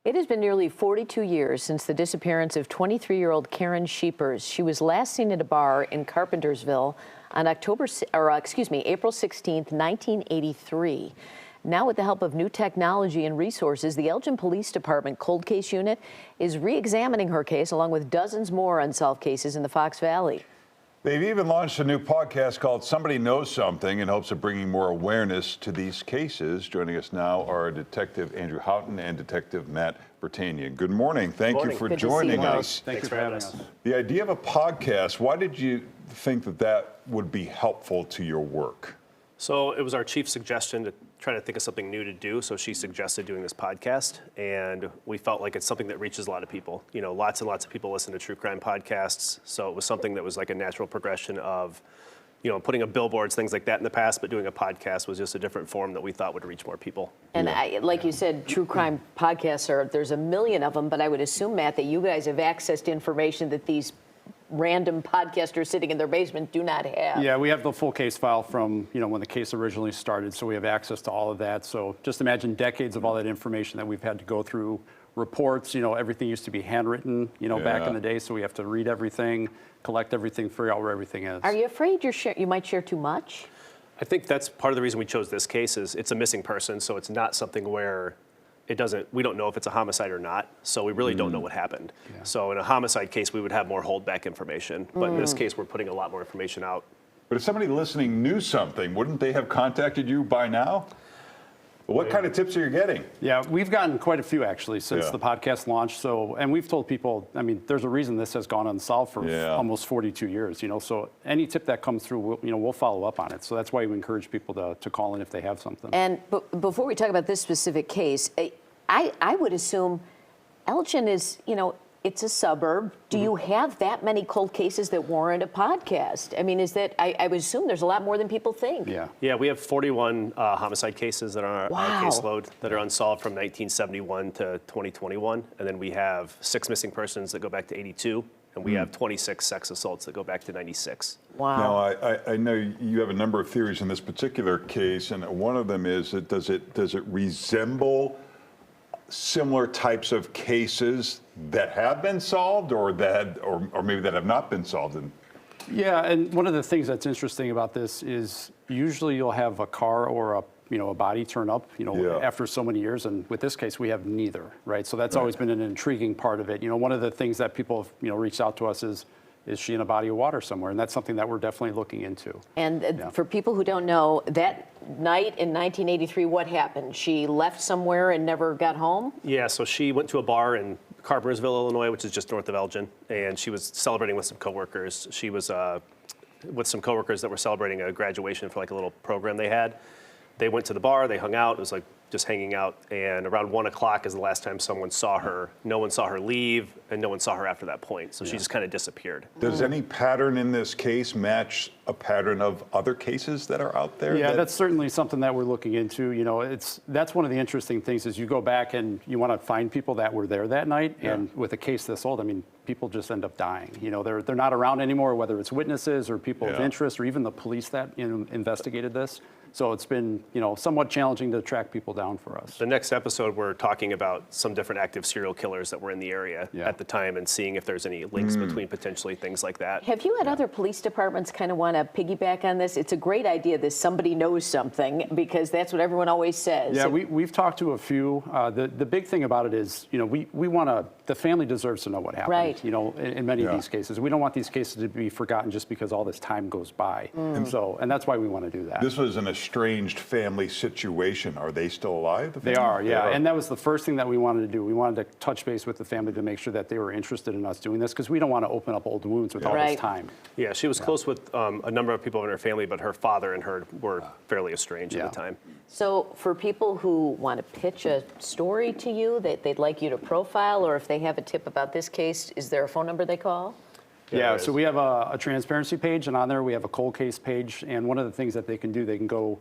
It has been nearly 42 years since the disappearance of 23-year-old Karen Scheepers. She was last seen at a bar in Carpentersville on April 16, 1983. Now, with the help of new technology and resources, the Elgin Police Department Cold Case Unit is re-examining her case along with dozens more unsolved cases in the Fox Valley. They've even launched a new podcast called Somebody Knows Something in hopes of bringing more awareness to these cases. Joining us now are Detective Andrew Houghton and Detective Matt Bertanian. Good morning. Thank you for joining us. Thanks for having us. The idea of a podcast, why did you think that that would be helpful to your work? So it was our chief's suggestion to try to think of something new to do. So she suggested doing this podcast, and we felt like it's something that reaches a lot of people. You know, lots and lots of people listen to true crime podcasts. So it was something that was like a natural progression of, you know, putting up billboards, things like that in the past, but doing a podcast was just a different form that we thought would reach more people. And like you said, true crime podcasts there's a million of them, but I would assume, Matt, that you guys have accessed information that these random podcasters sitting in their basement do not have. Yeah, we have the full case file from, you know, when the case originally started, so we have access to all of that. So just imagine decades of all that information that we've had to go through. Reports, you know, everything used to be handwritten, you know, back in the day, so we have to read everything, collect everything, figure out where everything is. Are you afraid you might share too much? I think that's part of the reason we chose this case is it's a missing person, so it's not something where we don't know if it's a homicide or not, so we really don't know what happened. Yeah. So in a homicide case, we would have more holdback information, but in this case, we're putting a lot more information out. But if somebody listening knew something, wouldn't they have contacted you by now? What kind of tips are you getting? Yeah, we've gotten quite a few actually since the podcast launched. So, and we've told people, I mean, there's a reason this has gone unsolved for almost 42 years, you know, so any tip that comes through, we'll follow up on it. So that's why we encourage people to call in if they have something. And before we talk about this specific case, I would assume Elgin is, you know, it's a suburb. Do you have that many cold cases that warrant a podcast? I mean, I would assume there's a lot more than people think. Yeah, we have 41 homicide cases that are on our caseload that are unsolved from 1971 to 2021. And then we have 6 missing persons that go back to 82. And we have 26 sex assaults that go back to 96. Wow. Now, I know you have a number of theories in this particular case, and one of them is that does it resemble similar types of cases that have been solved or maybe that have not been solved? Yeah, and one of the things that's interesting about this is usually you'll have a car or a body turn up, after so many years, and with this case we have neither, right? So that's always been an intriguing part of it. You know, one of the things that people have, reached out to us is she in a body of water somewhere? And that's something that we're definitely looking into. And for people who don't know, that night in 1983, what happened? She left somewhere and never got home? Yeah, so she went to a bar in Carpentersville, Illinois, which is just north of Elgin, and she was celebrating with some coworkers. She was with some coworkers that were celebrating a graduation for like a little program they had. They went to the bar, they hung out, it was like just hanging out, and around 1 o'clock is the last time someone saw her. No one saw her leave, and no one saw her after that point, so she just kind of disappeared. Does any pattern in this case match a pattern of other cases that are out there? Yeah, that's certainly something that we're looking into. You know, that's one of the interesting things is you go back and you want to find people that were there that night, and with a case this old, I mean, people just end up dying. You know, they're not around anymore, whether it's witnesses or people of interest or even the police that investigated this. So it's been, somewhat challenging to track people down for us. The next episode, we're talking about some different active serial killers that were in the area at the time and seeing if there's any links between potentially things like that. Have you had other police departments kind of want to piggyback on this? It's a great idea that somebody knows something, because that's what everyone always says. Yeah, we've talked to a few. The big thing about it is, we want to, the family deserves to know what happened. Right. In many of these cases. We don't want these cases to be forgotten just because all this time goes by. And that's why we want to do that. This was an estranged family situation. Are they still alive? They are, yeah. And that was the first thing that we wanted to do. We wanted to touch base with the family to make sure that they were interested in us doing this, because we don't want to open up old wounds with all this time. Yeah, she was close with a number of people in her family, but her father and her were fairly estranged at the time. So for people who want to pitch a story to you that they'd like you to profile, or if they have a tip about this case, is there a phone number they call? Yeah, so we have a transparency page, and on there we have a cold case page. And one of the things that they can do, they can go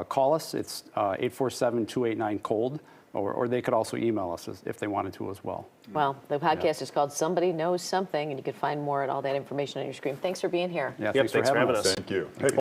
call us. It's 847-289-COLD, or they could also email us if they wanted to as well. Well, the podcast is called Somebody Knows Something, and you can find more at all that information on your screen. Thanks for being here. Yeah, thanks for having us. Thank you. Hey.